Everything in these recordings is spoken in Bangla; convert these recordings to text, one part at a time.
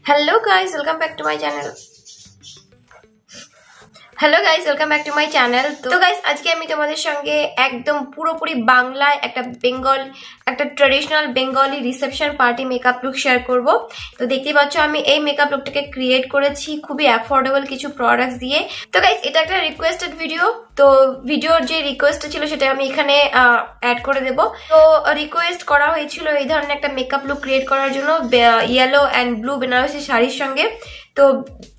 Hello guys, welcome back to my channel. Hello guys, welcome back to my channel. তো গাইস, আজকে আমি তোমাদের সঙ্গে একদম পুরোপুরি বাংলায় একটা traditional Bengali reception party makeup look share করব। তো দেখতেই পাচ্ছ আমি এই মেকআপ লুকটাকে ক্রিয়েট করেছি খুবই অ্যাফোর্ডেবল কিছু প্রোডাক্টস দিয়ে। তো গাইস, এটা একটা রিকোয়েস্টেড ভিডিও, তো ভিডিওর যে রিকোয়েস্ট ছিল সেটা আমি এখানে অ্যাড করে দেব। তো রিকোয়েস্ট করা হয়েছিল এই ধরনের একটা মেকআপ লুক ক্রিয়েট করার জন্য ইয়েলো অ্যান্ড ব্লু বেনারসি শাড়ির সঙ্গে। তো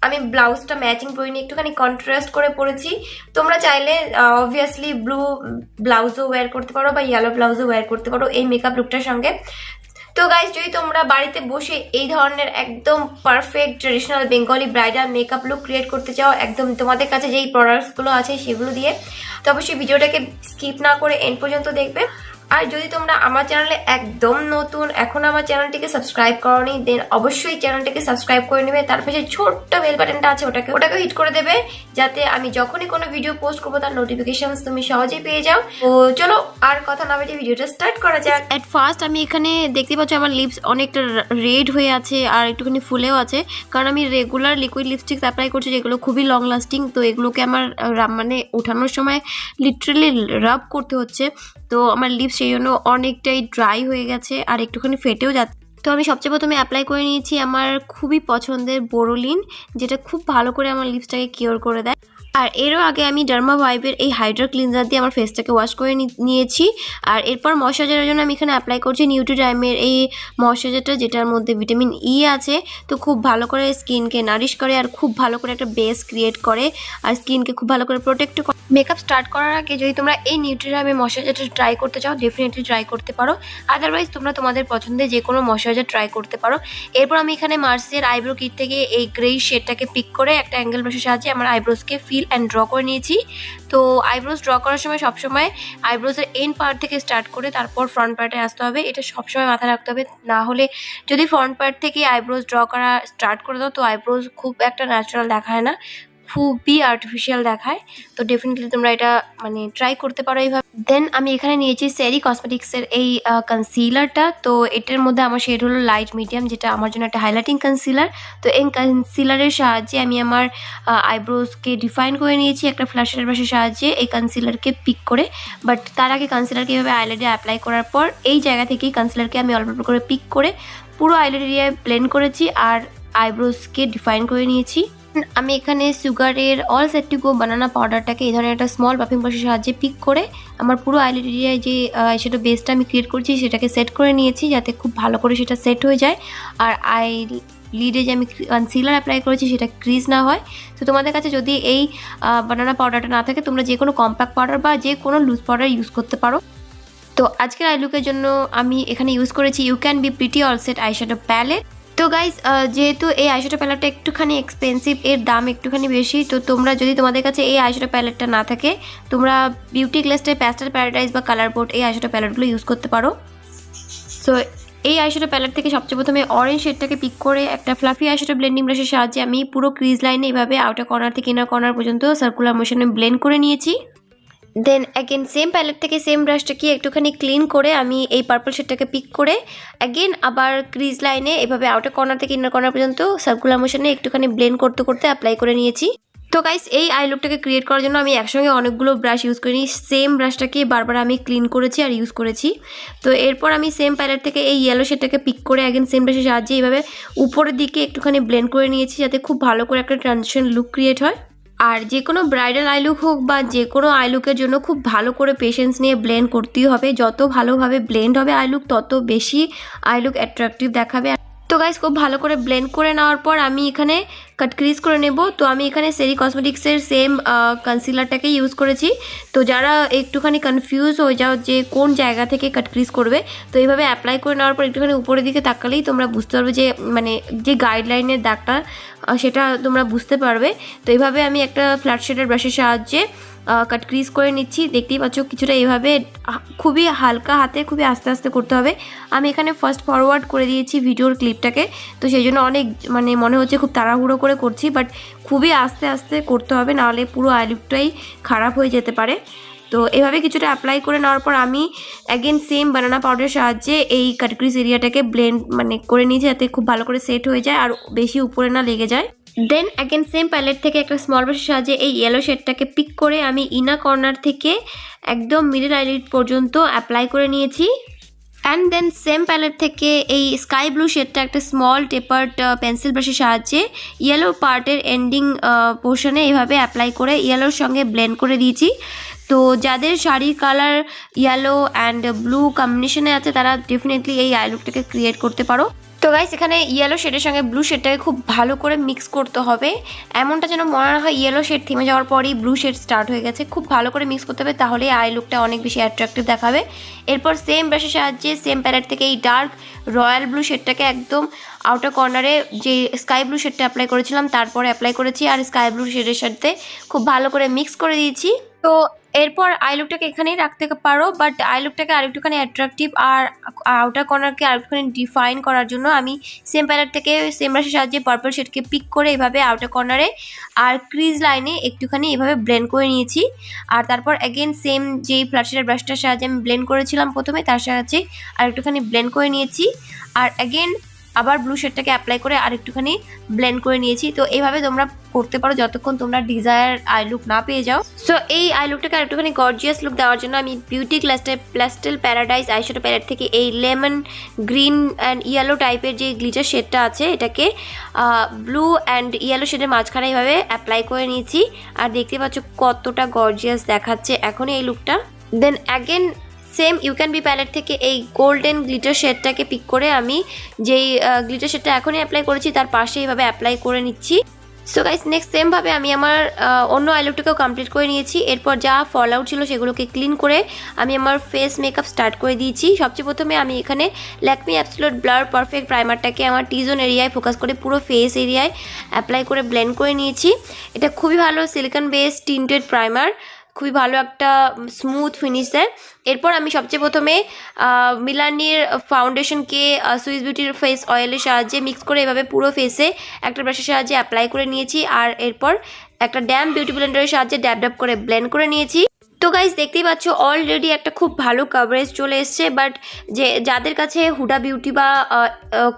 আমি ব্লাউজটা ম্যাচিং করিনি, একটুখানি কন্ট্রাস্ট করে পরেছি। তোমরা চাইলে অবভিয়াসলি ব্লু ব্লাউজও ওয়্যার করতে পারো বা ইয়েলো ব্লাউজও ওয়্যার করতে পারো এই মেকআপ লুকটার সঙ্গে। তো গাইস, যদি তোমরা বাড়িতে বসে এই ধরনের একদম perfect traditional Bengali bridal makeup look create করতে চাও একদম তোমাদের কাছে যেই প্রোডাক্টসগুলো আছে সেগুলো দিয়ে, তো অবশ্যই ভিডিওটাকে স্কিপ না করে এন্ড পর্যন্ত দেখবে। আর যদি তোমরা আমার চ্যানেলে একদম নতুন, এখন আমার চ্যানেলটিকে সাবস্ক্রাইব করোনি, দেন অবশ্যই চ্যানেলটিকে সাবস্ক্রাইব করে নেবে। তারপরে যে ছোট্ট বেল বাটনটা আছে ওটাকে হিট করে দেবে, যাতে আমি যখনই কোনো ভিডিও পোস্ট করবো তার নোটিফিকেশনস তুমি সহজেই পেয়ে যাও। তো চলো আর কথা না বলে ভিডিওটা স্টার্ট করা যাক। এট ফার্স্ট আমি এখানে দেখতে পাচ্ছি আমার লিপস অনেকটা রেড হয়ে আছে আর একটুখানি ফুলেও আছে, কারণ আমি রেগুলার লিকুইড লিপস্টিক অ্যাপ্লাই করছি যেগুলো খুবই লং লাস্টিং। তো এগুলোকে আমার মানে ওঠানোর সময় লিটারালি রাব করতে হচ্ছে। তো আমার লিপস সেই জন্য অনেকটাই ড্রাই হয়ে গেছে আর একটুখানি ফেটেও যাচ্ছে। তো আমি সবচেয়ে প্রথমে অ্যাপ্লাই করে নিয়েছি আমার খুবই পছন্দের বোরোলিন, যেটা খুব ভালো করে আমার লিপসটাকে কিওর করে দেয়। আর এরও আগে আমি ডার্মা ভাইবের এই হাইড্রা ক্লিনজার দিয়ে আমার ফেসটাকে ওয়াশ করে নিয়েছি। আর এরপর ময়শ্চারাইজারের জন্য আমি এখানে অ্যাপ্লাই করছি নিউট্রিডার্মের এই ময়শ্চারাইজারটা, যেটার মধ্যে ভিটামিন ই আছে। তো খুব ভালো করে স্কিনকে নারিশ করে আর খুব ভালো করে একটা বেস ক্রিয়েট করে আর স্কিনকে খুব ভালো করে প্রোটেক্ট করে। মেকআপ স্টার্ট করার আগে যদি তোমরা এই নিউট্রিডার্মের ময়শ্চারাইজারটা ট্রাই করতে চাও, ডেফিনেটলি ট্রাই করতে পারো। আদারওয়াইজ তোমরা তোমাদের পছন্দের যে কোনো ময়শ্চারাইজার ট্রাই করতে পারো। এরপর আমি এখানে মার্সের আইব্রো কিট থেকে এই গ্রে শেডটাকে পিক করে একটা অ্যাঙ্গেল ব্রাশের সাহায্যে আমার আইব্রোসকে ফিল অ্যান্ড ড্র করে নিয়েছি। তো আইব্রোস ড্র করার সময় সবসময় আইব্রোসের এন্ড পার্ট থেকে স্টার্ট করে তারপর ফ্রন্ট পার্টে আসতে হবে, এটা সবসময় মাথায় রাখতে হবে। না হলে যদি ফ্রন্ট পার্ট থেকে আইব্রোস ড্র করা স্টার্ট করে দাও তো আইব্রোস খুব একটা ন্যাচারাল দেখায় না, খুবই আর্টিফিশিয়াল দেখায়। তো ডেফিনেটলি তোমরা এটা মানে ট্রাই করতে পারো এইভাবে। দেন আমি এখানে নিয়েছি সেরি কসমেটিক্সের এই কনসিলারটা। তো এটার মধ্যে আমার শেড হলো লাইট মিডিয়াম, যেটা আমার জন্য একটা হাইলাইটিং কনসিলার। তো এই কনসিলারের সাহায্যে আমি আমার আইব্রোসকে ডিফাইন করে নিয়েছি একটা ফ্ল্যাশের ব্রাশের সাহায্যে এই কনসিলারকে পিক করে। বাট তার আগে কনসিলারকে এভাবে আইলাইডে অ্যাপ্লাই করার পর এই জায়গা থেকেই কনসিলারকে আমি অল্প অল্প করে পিক করে পুরো আইলাইড এরিয়ায় ব্লেন্ড করেছি আর আইব্রোসকে ডিফাইন করে নিয়েছি। আমি এখানে সুগারের অল সেট টু গো বানানা পাউডারটাকে এই ধরনের একটা স্মল পাফিং ব্রাশের সাহায্যে পিক করে আমার পুরো আইলাইড এরিয়ায় যে সেটা বেসটা আমি ক্রিয়েট করছি সেটাকে সেট করে নিয়েছি, যাতে খুব ভালো করে সেটা সেট হয়ে যায় আর লিডে যে আমি কনসিলার অ্যাপ্লাই করেছি সেটা ক্রিজ না হয়। তো তোমাদের কাছে যদি এই বানানা পাউডারটা না থাকে তোমরা যে কোনো কম্প্যাক্ট পাউডার বা যে কোনো লুজ পাউডার ইউজ করতে পারো। তো আজকের আই লুকের জন্য আমি এখানে ইউজ করেছি you can be pretty all set eyeshadow palette. তো গাইজ, যেহেতু এই আইশ্যাডো প্যালেটটা একটুখানি এক্সপেন্সিভ, এর দাম একটুখানি বেশি, তো তোমরা যদি তোমাদের কাছে এই আইশ্যাডো প্যালেটটা না থাকে তোমরা বিউটি গ্লেস্টের প্যাস্টেল প্যারাডাইজ বা কালার বোর্ড এই আইশ্যাডো প্যালেটগুলো ইউজ করতে পারো। সো এই আইশ্যাডো প্যালেট থেকে সবচেয়ে প্রথমে অরেঞ্জ শেডটাকে পিক করে একটা ফ্লাফি আইশ্যাডো ব্লেন্ডিং ব্রাশের সাহায্যে আমি পুরো ক্রিজ লাইনে এইভাবে আউটার কর্নার থেকে ইনার কর্নার পর্যন্ত সার্কুলার মোশনে ব্লেন্ড করে নিয়েছি। দেন অ্যাগেন সেম প্যালেট থেকে সেম ব্রাশটাকে একটুখানি ক্লিন করে আমি এই পার্পল শেডটাকে পিক করে অ্যাগেন আবার ক্রিজ লাইনে এভাবে আউটার কর্নার থেকে ইনার কর্নার পর্যন্ত সার্কুলার মোশনে একটুখানি ব্লেন্ড করতে করতে অ্যাপ্লাই করে নিয়েছি। তো গাইস, এই আই লুকটাকে ক্রিয়েট করার জন্য আমি একসঙ্গে অনেকগুলো ব্রাশ ইউজ করিনি, সেম ব্রাশটাকে বারবার আমি ক্লিন করেছি আর ইউজ করেছি। তো এরপর আমি সেম প্যালেট থেকে এই ইয়েলো শেডটাকে পিক করে অ্যাগেন সেম ব্রাশের সাহায্যে এইভাবে উপরের দিকে একটুখানি ব্লেন্ড করে নিয়েছি, যাতে খুব ভালো করে একটা ট্রানজিশন লুক ক্রিয়েট হয়। আর যে কোনো ব্রাইডাল আই লুক হোক বা যে কোনো আই লুকের জন্য খুব ভালো করে পেশেন্স নিয়ে ব্লেন্ড করতেই হবে। যত ভালোভাবে ব্লেন্ড হবে আই লুক তত বেশি আই লুক অ্যাট্রাকটিভ দেখাবে। তো গাইস, খুব ভালো করে ব্লেন্ড করে নেওয়ার পর আমি এখানে কাট ক্রিজ করে নেব। তো আমি এখানে সেরি কসমেটিক্সের সেম কনসিলারটাকে ইউজ করেছি। তো যারা একটুখানি কনফিউজ হয়ে যাও যে কোন জায়গা থেকে কাট ক্রিজ করবে, তো এইভাবে অ্যাপ্লাই করে নেওয়ার পর একটুখানি উপরের দিকে তাকালেই তোমরা বুঝতে পারবে যে মানে যে গাইডলাইনের দাগটা সেটা তোমরা বুঝতে পারবে। তো এইভাবে আমি একটা ফ্ল্যাট শেডের ব্রাশের সাহায্যে কাট ক্রিজ করে নিচ্ছি। দেখতেই পাচ্ছ কিছুটা এইভাবে খুবই হালকা হাতে খুবই আস্তে আস্তে করতে হবে। আমি এখানে ফাস্ট ফরওয়ার্ড করে দিয়েছি ভিডিওর ক্লিপটাকে, তো সেই জন্য অনেক মানে মনে হচ্ছে খুব তাড়াহুড়ো করে করছি, বাট খুবই আস্তে আস্তে করতে হবে, নাহলে পুরো আই লুকটাই খারাপ হয়ে যেতে পারে। তো এভাবে কিছুটা অ্যাপ্লাই করে নেওয়ার পর আমি অ্যাগেন সেম বানানা পাউডারের সাহায্যে এই কাটক্রিজ এরিয়াটাকে ব্লেন্ড করে নিয়েছি, যাতে খুব ভালো করে সেট হয়ে যায় আর বেশি উপরে না লেগে যায়। দেন অ্যাগেন সেম প্যালেট থেকে একটা স্মল ব্রাশের সাহায্যে এই ইয়েলো শেডটাকে পিক করে আমি ইনার কর্নার থেকে একদম মিডল আইলিড পর্যন্ত অ্যাপ্লাই করে নিয়েছি। অ্যান্ড দেন সেম প্যালেট থেকে এই স্কাই ব্লু শেডটা একটা স্মল টেপার্ড পেন্সিল ব্রাশের সাহায্যে ইয়েলো পার্টের এন্ডিং পোর্শনে এইভাবে অ্যাপ্লাই করে ইয়েলোর সঙ্গে ব্লেন্ড করে দিয়েছি। তো যাদের শাড়ির কালার ইয়েলো অ্যান্ড ব্লু কম্বিনেশনে আছে তারা ডেফিনেটলি এই আই লুকটাকে ক্রিয়েট করতে পারো। তো গাইস এখানে ইয়েলো শেডের সঙ্গে ব্লু শেডটাকে খুব ভালো করে মিক্স করতে হবে, এমনটা যেন মনে না হয় ইয়েলো শেড থেমে যাওয়ার পরই ব্লু শেড স্টার্ট হয়ে গেছে। খুব ভালো করে মিক্স করতে হবে, তাহলে আই লুকটা অনেক বেশি অ্যাট্রাকটিভ দেখাবে। এরপর সেম ব্রাশের সাহায্যে সেম প্যালেট থেকে এই ডার্ক রয়্যাল ব্লু শেডটাকে একদম আউটার কর্নারে যে স্কাই ব্লু শেডটা অ্যাপ্লাই করেছিলাম তারপরে অ্যাপ্লাই করেছি, আর স্কাই ব্লু শেডের সাথে খুব ভালো করে মিক্স করে দিয়েছি। তো এরপর আই লুকটাকে এখানেই রাখতে পারো, বাট আই লুকটাকে আরেকটুখানি অ্যাট্রাকটিভ আর আউটার কর্নারকে আরেকটুখানি ডিফাইন করার জন্য আমি সেম প্যালেট থেকে সেম ব্রাশের সাহায্যে পার্পল শেডকে পিক করে এভাবে আউটার কর্নারে আর ক্রিজ লাইনে একটুখানি এভাবে ব্লেন্ড করে নিয়েছি। আর তারপর অ্যাগেন সেম যেই ফ্ল্যাট শেডের ব্রাশটার সাহায্যে আমি ব্লেন্ড করেছিলাম প্রথমে, তার সাহায্যে আর একটুখানি ব্লেন্ড করে নিয়েছি। আর অ্যাগেন আবার ব্লু শেডটাকে অ্যাপ্লাই করে আর একটুখানি ব্লেন্ড করে নিয়েছি। তো এইভাবে তোমরা করতে পারো যতক্ষণ তোমরা ডিজায়ার আই লুক না পেয়ে যাও। সো এই আই লুকটাকে আর একটুখানি গর্জিয়াস লুক দেওয়ার জন্য আমি বিউটি প্লাস্টেল প্যারাডাইস আইশ্যাডো প্যালেট থেকে এই লেমন গ্রিন অ্যান্ড ইয়েলো টাইপের যে গ্লিটার শেডটা আছে এটাকে ব্লু অ্যান্ড ইয়েলো শেডের মাঝখানে এইভাবে অ্যাপ্লাই করে নিয়েছি। আর দেখতে পাচ্ছ কতটা গর্জিয়াস দেখাচ্ছে এখন এই লুকটা। Then again same you can be palette থেকে এই গোল্ডেন গ্লিটার শেডটাকে পিক করে আমি যেই গ্লিটার শেডটা এখনই অ্যাপ্লাই করেছি তার পাশে এইভাবে অ্যাপ্লাই করে নিচ্ছি। সো গাইস নেক্সট সেমভাবে আমি আমার অন্য আই লুকটাকেও কমপ্লিট করে নিয়েছি। এরপর যা ফল আউট ছিল সেগুলোকে ক্লিন করে আমি আমার ফেস মেকআপ স্টার্ট করে দিয়েছি। সবচেয়ে প্রথমে আমি এখানে ল্যাকমি অ্যাবসোলিউট ব্লার পারফেক্ট প্রাইমারটাকে আমার টি জোন এরিয়ায় ফোকাস করে পুরো ফেস এরিয়ায় অ্যাপ্লাই করে ব্লেন্ড করে নিয়েছি। এটা খুবই ভালো সিলিকন বেস টিন্টেড প্রাইমার, খুবই ভালো একটা স্মুথ ফিনিশ দেয়। এরপর আমি সবচেয়ে প্রথমে মিলানির ফাউন্ডেশনকে সুইস বিউটির ফেস অয়েলের সাহায্যে মিক্স করে এভাবে পুরো ফেসে একটা ব্রাশের সাহায্যে অ্যাপ্লাই করে নিয়েছি। আর এরপর একটা ড্যাম বিউটি ব্লেন্ডারের সাহায্যে ড্যাব ড্যাব করে ব্লেন্ড করে নিয়েছি। তো গাইজ দেখতেই পাচ্ছ অলরেডি একটা খুব ভালো কভারেজ চলে এসছে, বাট যাদের কাছে হুডা বিউটি বা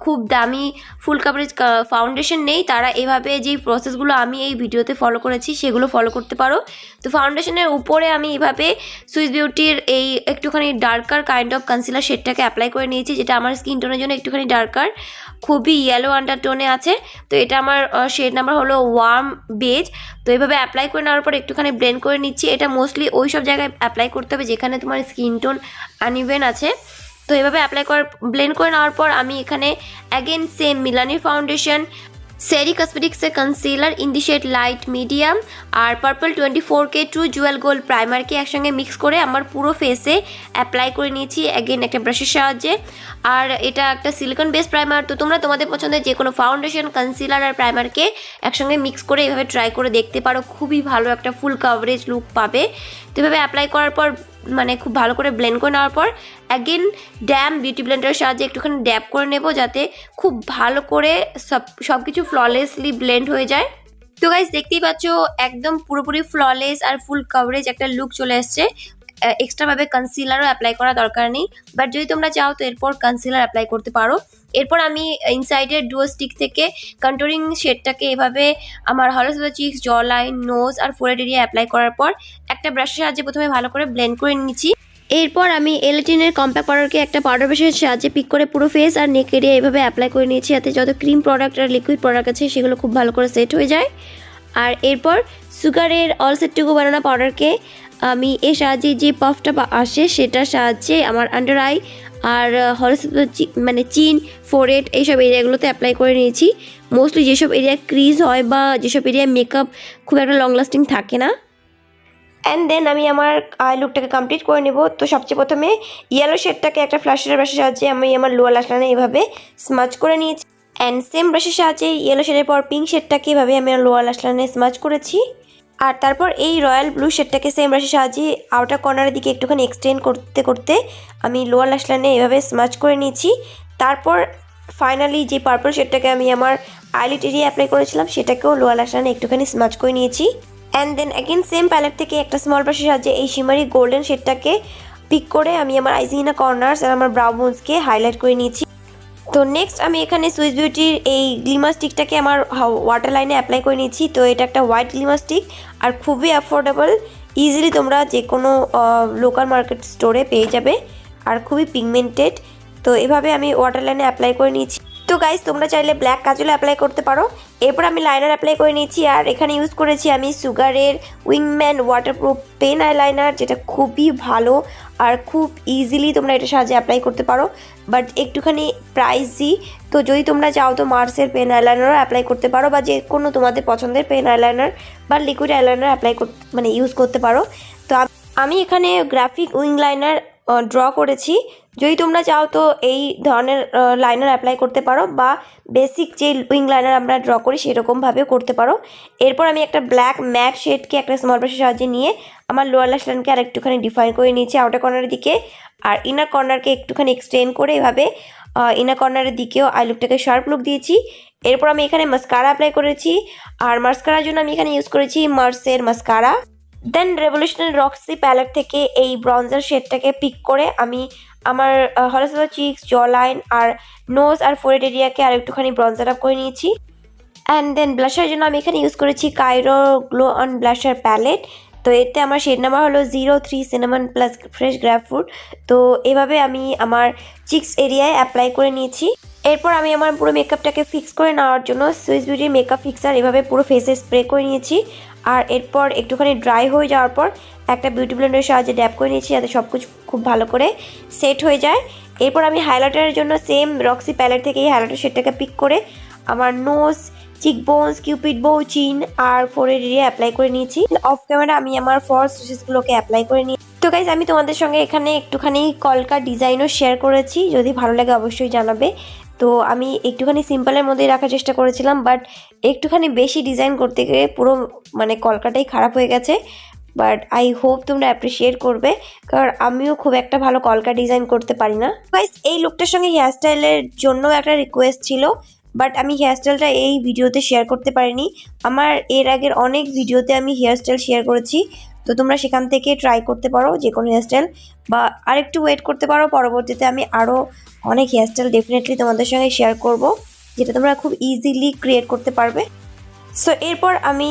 খুব দামি ফুল কভারেজ ফাউন্ডেশন নেই তারা এভাবে যেই প্রসেসগুলো আমি এই ভিডিওতে ফলো করেছি সেগুলো ফলো করতে পারো। তো ফাউন্ডেশনের উপরে আমি এইভাবে সুইস বিউটির এই একটুখানি ডার্কার কাইন্ড অফ কনসিলার শেডটাকে অ্যাপ্লাই করে নিয়েছি, যেটা আমার স্কিন টোনের জন্য একটুখানি ডার্কার, খুবই ইয়েলো আন্ডারটোনে আছে। তো এটা আমার শেড নাম্বার হলো ওয়ার্ম বেজ। তো এইভাবে অ্যাপ্লাই করে নেওয়ার পর একটুখানি ব্লেন্ড করে নিচ্ছি। এটা মোস্টলি ওই সব জায়গায় অ্যাপ্লাই করতে হবে যেখানে তোমার স্কিন টোন আনইভেন আছে। তো এইভাবে ব্লেন্ড করে নেওয়ার পর আমি এখানে অ্যাগেন সেম মিলানির ফাউন্ডেশন, সেরি কসমেটিক্সের concealer in the shade light medium আর purple 24K true jewel gold প্রাইমারকে একসঙ্গে মিক্স করে আমার পুরো ফেসে অ্যাপ্লাই করে নিয়েছি অ্যাগেন একটা ব্রাশের সাহায্যে। আর এটা একটা সিলিকন বেস প্রাইমার, তো তোমরা তোমাদের পছন্দের যে কোনো ফাউন্ডেশন কনসিলার আর প্রাইমারকে একসঙ্গে মিক্স করে এভাবে ট্রাই করে দেখতে পারো, খুবই ভালো একটা ফুল কভারেজ লুক পাবে। তো এভাবে অ্যাপ্লাই করার পর খুব ভালো করে ব্লেন্ড করে নেওয়ার পর অ্যাগেন ড্যাম বিউটি ব্লেন্ডারের সাহায্যে একটুখানি ড্যাব করে নেব যাতে খুব ভালো করে সব কিছু ফ্ললেসলি ব্লেন্ড হয়ে যায়। তো গাইজ দেখতেই পাচ্ছ একদম পুরোপুরি ফ্ললেস আর ফুল কভারেজ একটা লুক চলে এসছে। এক্সট্রাভাবে কনসিলারও অ্যাপ্লাই করা দরকার নেই, বাট যদি তোমরা চাও তো এরপর কনসিলার অ্যাপ্লাই করতে পারো। এরপর আমি ইনসাইডের ডুও স্টিক থেকে কন্ট্রোলিং শেডটাকে এভাবে আমার হলো চিক্স, জ লাইন, নোজ আর ফোরহেড এরিয়া অ্যাপ্লাই করার পর একটা ব্রাশের সাহায্যে প্রথমে ভালো করে ব্লেন্ড করে নিয়েছি। এরপর আমি এলটিনের কম্প্যাক্ট পাউডারকে একটা পাউডার ব্রাশের সাহায্যে পিক করে পুরো ফেস আর নেক এরিয়া এভাবে অ্যাপ্লাই করে নিয়েছি, যাতে যত ক্রিম প্রোডাক্ট আর লিকুইড প্রোডাক্ট আছে সেগুলো খুব ভালো করে সেট হয়ে যায়। আর এরপর সুগারের অল সেট টু গো বানানা পাউডারকে আমি এর সাহায্যে যে পাফটা আসে সেটার সাহায্যে আমার আন্ডার আই আর চিন, ফোরহেড এইসব এরিয়াগুলোতে অ্যাপ্লাই করে নিয়েছি। মোস্টলি যেসব এরিয়া ক্রিজ হয় বা যেসব এরিয়া মেকআপ খুব একটা লং লাস্টিং থাকে না। অ্যান্ড দেন আমি আমার আই লুকটাকে কমপ্লিট করে নেব। তো সবচেয়ে প্রথমে ইয়েলো শেডটাকে একটা ফ্ল্যাশের ব্রাশের সাহায্যে আমি আমার লোয়ার ল্যাশ লাইনে এভাবে স্মাচ করে নিয়েছি। অ্যান্ড সেম ব্রাশের সাহায্যে ইয়েলো শেডের পর পিঙ্ক শেডটাকে এভাবে আমি আমার লোয়ার ল্যাশ লাইনে স্মাচ করেছি। আর তারপর এই রয়্যাল ব্লু শেডটাকে সেম ব্রাশের সাহায্যে আউটার কর্নারের দিকে একটুখানি এক্সটেন্ড করতে করতে আমি লোয়ার ল্যাশ লাইনে এভাবে স্মাচ করে নিয়েছি। তারপর ফাইনালি যে পার্পল শেডটাকে আমি আমার আইলিড এরিয়া অ্যাপ্লাই করেছিলাম সেটাকেও লোয়ার ল্যাশ লাইনে একটুখানি স্মাচ করে নিয়েছি। And then again same palette থেকে একটা স্মল ব্রাশের সাহায্যে এই শিমারি গোল্ডেন শেডটাকে পিক করে আমি আমার আইজিং ইনার কর্নার্স আর আমার ব্রাউ বোনসকে হাইলাইট করে নিয়েছি। তো নেক্সট আমি এখানে সুইস বিউটির এই গ্লিমার স্টিকটাকে আমার ওয়াটার লাইনে অ্যাপ্লাই করে নিয়েছি। তো এটা একটা হোয়াইট গ্লিমার স্টিক আর খুবই অ্যাফোর্ডেবল, ইজিলি তোমরা যে কোনো লোকাল মার্কেট স্টোরে পেয়ে যাবে আর খুবই পিগমেন্টেড। তো এভাবে আমি ওয়াটার লাইনে অ্যাপ্লাই করে নিয়েছি। তো গাইস তোমরা চাইলে ব্ল্যাক কাজলও অ্যাপ্লাই করতে পারো। এরপর আমি লাইনার অ্যাপ্লাই করে নিয়েছি আর এখানে ইউজ করেছি আমি সুগারের উইংম্যান ওয়াটারপ্রুফ পেন আইলাইনার, যেটা খুবই ভালো আর খুব ইজিলি তোমরা এটা সাহায্যে অ্যাপ্লাই করতে পারো, বাট একটুখানি প্রাইসি। তো যদি তোমরা চাও তো মার্সের পেন আইলাইনারও অ্যাপ্লাই করতে পারো বা যে কোনো তোমাদের পছন্দের পেন আইলাইনার বা লিকুইড আইলাইনার অ্যাপ্লাই করতে ইউজ করতে পারো। তো আমি এখানে গ্রাফিক উইং লাইনার ড্র করেছি। যদি তোমরা চাও তো এই ধরনের লাইনার অ্যাপ্লাই করতে পারো বা বেসিক যে উইং লাইনার আমরা ড্র করি সেরকমভাবেও করতে পারো। এরপর আমি একটা ব্ল্যাক ম্যাট শেডকে একটা স্মল ব্রাশের সাহায্যে নিয়ে আমার লোয়ার ল্যাশ লাইনকে আর একটুখানি ডিফাইন করে নিয়েছি আউটার কর্নারের দিকে, আর ইনার কর্নারকে একটুখানি এক্সটেন্ড করে এভাবে ইনার কর্নারের দিকেও আই লুকটাকে শার্প লুক দিয়েছি। এরপর আমি এখানে মাস্কারা অ্যাপ্লাই করেছি আর মাস্কারার জন্য আমি এখানে ইউজ করেছি মার্সের মাস্কারা। দেন রেভলিউশনারি রক্সি প্যালেট থেকে এই ব্রঞ্জার শেডটাকে পিক করে আমি আমার হরিজন্টাল চিকস, জ লাইন আর নোজ আর ফোরহেড এরিয়াকে আর একটুখানি ব্রঞ্জার আপ করে নিয়েছি। অ্যান্ড দেন ব্লাশার জন্য আমি এখানে ইউজ করেছি Cairo glow on blusher palette. তো এতে আমার শেড নাম্বার হলো 03 সিনামন প্লাস ফ্রেশ গ্রেপফ্রুট। তো এভাবে আমি আমার চিকস এরিয়ায় অ্যাপ্লাই করে নিয়েছি। এরপর আমি আমার পুরো মেকআপটাকে ফিক্স করে নেওয়ার জন্য সুইস বিউটির মেকআপ ফিক্সার এভাবে পুরো ফেসে স্প্রে করে নিয়েছি। আর এরপর একটুখানি ড্রাই হয়ে যাওয়ার পর একটা বিউটি ব্লেন্ডারের সাহায্যে ড্যাপ করে নিয়েছি যাতে সব কিছু খুব ভালো করে সেট হয়ে যায়। এরপর আমি হাইলাইটারের জন্য সেম রক্সি প্যালেট থেকে এই হাইলাইটার শেডটাকে পিক করে আমার নোজ, চিকবোনস, কিউপিড বো, চিন আর ফোরহেড এরিয়া অ্যাপ্লাই করে নিয়েছি। অফ ক্যামেরা আমি আমার ফলস লেসেসগুলোকে অ্যাপ্লাই করে নিই। তো গাইজ আমি তোমাদের সঙ্গে এখানে একটুখানি কলকা ডিজাইনও শেয়ার করেছি, যদি ভালো লাগে অবশ্যই জানাবে। তো আমি একটুখানি সিম্পলের মধ্যেই রাখার চেষ্টা করেছিলাম, বাট একটুখানি বেশি ডিজাইন করতে গিয়ে পুরো কলকাটাই খারাপ হয়ে গেছে। বাট আই হোপ তোমরা অ্যাপ্রিসিয়েট করবে, কারণ আমিও খুব একটা ভালো কলকা ডিজাইন করতে পারি না। গাইজ এই লুকটার সঙ্গে হেয়ারস্টাইলের জন্য একটা রিকোয়েস্ট ছিল, বাট আমি হেয়ারস্টাইলটা এই ভিডিওতে শেয়ার করতে পারিনি। আমার এর আগের অনেক ভিডিওতে আমি হেয়ারস্টাইল শেয়ার করেছি, তো তোমরা সেখান থেকে ট্রাই করতে পারো যে কোনো হেয়ারস্টাইল, বা আরেকটু ওয়েট করতে পারো, পরবর্তীতে আমি আরও অনেক হেয়ারস্টাইল ডেফিনেটলি তোমাদের সঙ্গে শেয়ার করব, যেটা তোমরা খুব ইজিলি ক্রিয়েট করতে পারবে। সো এরপর আমি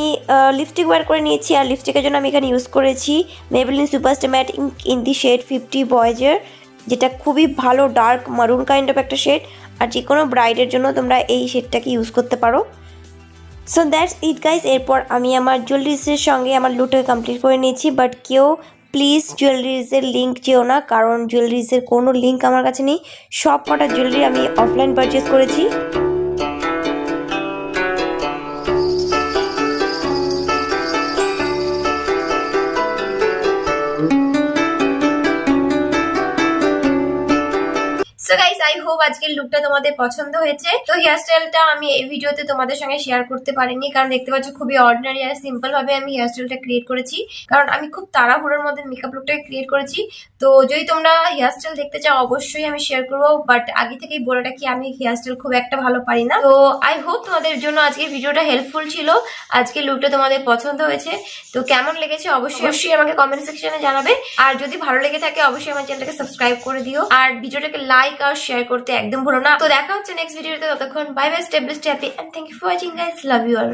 লিপস্টিক ওয়্যার করে নিয়েছি, আর লিপস্টিকের জন্য আমি এখানে ইউজ করেছি Maybelline superstar matte in the shade 50 voyager, যেটা খুবই ভালো ডার্ক মারুন কাইন্ড অফ একটা শেড। আর যে কোনো ব্রাইডের জন্য তোমরা এই শেডটাকে ইউজ করতে পারো। So that's it guys. এরপর আমি আমার জুয়েলারিসের সঙ্গে আমার লুকটাকে কমপ্লিট করে নিয়েছি, বাট কেউ প্লিজ জুয়েলারিসের লিঙ্ক যেও না, কারণ জুয়েলারিসের কোনো লিঙ্ক আমার কাছে নেই। সব কটা জুয়েলারি আমি অফলাইন পারচেস করেছি। সো গাইস আই হোপ আজকের লুকটা তোমাদের পছন্দ হয়েছে। তো হেয়ারস্টাইলটা আমি এই ভিডিওতে তোমাদের সঙ্গে শেয়ার করতে পারিনি, কারণ দেখতে পাচ্ছ খুবই অর্ডিনারি আর সিম্পল ভাবে আমি হেয়ারস্টাইলটা ক্রিয়েট করেছি, কারণ আমি খুব তাড়াহুড়োর মধ্যে মেকআপ লুকটাকে ক্রিয়েট করেছি। তো যদি তোমরা হেয়ারস্টাইল দেখতে চাও অবশ্যই আমি শেয়ার করবো, বাট আগে থেকেই বলে রাখি আমি হেয়ারস্টাইল খুব একটা ভালো পারি না। তো আই হোপ তোমাদের জন্য আজকের ভিডিওটা হেল্পফুল ছিল, আজকের লুকটা তোমাদের পছন্দ হয়েছে। তো কেমন লেগেছে অবশ্যই আমাকে কমেন্ট সেকশনে জানাবে, আর যদি ভালো লেগে থাকে অবশ্যই আমার চ্যানেলটাকে সাবস্ক্রাইব করে দিও, আর ভিডিওটাকে লাইক আর শেয়ার করতে একদম ভুলো না। তো দেখা হচ্ছে নেক্সট ভিডিওতে, ততক্ষণ bye bye, stay blessed, happy and thank you for watching guys, love you all.